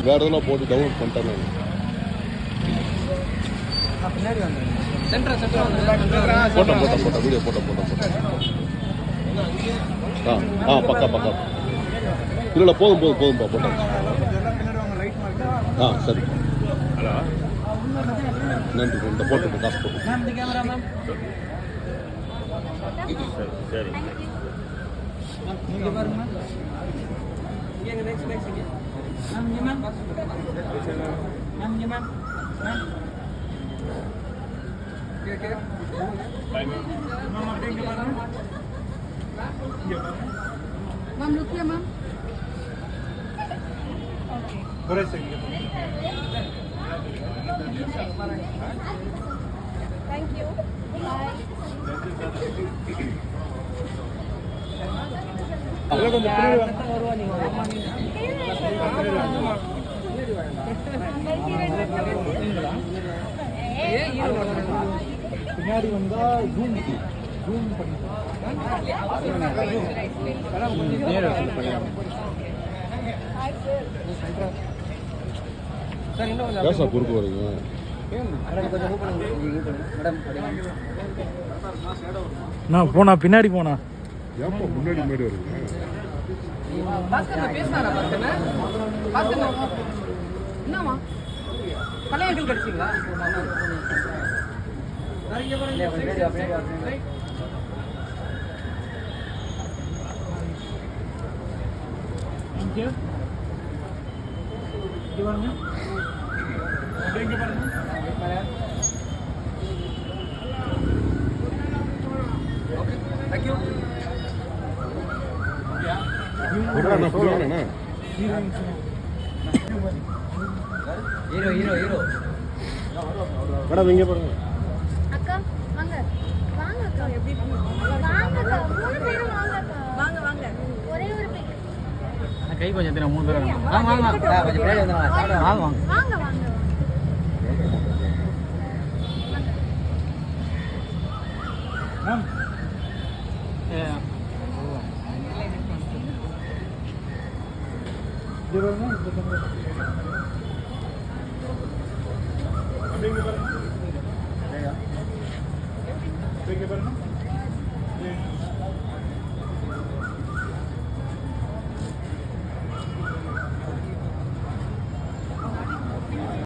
வேறு எதனா போட்டு டவுன்லோட் பண்ணிட்டேன் போட்டேன் வீடியோ போட்டேன் பக்கா இல்லை போதும்பா போட்டேன் சரி ஹலோ நன்றி இந்த போட்டு காசு போட்டு சரி मैम रुकिए मैम थैंक यू பின்னாடி வந்தா ஜூம் பண்ணி குறுக்கு வரீங்க நான் போனா பின்னாடி போனா ஏப்பா முன்னாடி வருங்க என்னமா பழைய அங்கிள் கிடைச்சிங்களா மேடம் இங்கே பாருங்க அக்கா வாங்க வாங்க அக்கா எப்படி வாங்க அக்கா மூணு பேரும் வாங்க அக்கா வாங்க வாங்க ஒரே ஒரு பிக் கை கொஞ்சம் தின மூணு பேர் வாங்க கொஞ்சம் பின்னாடி வந்துடுங்க வாங்க வாங்க வாங்க மேம் அப்படிங்க பாருங்க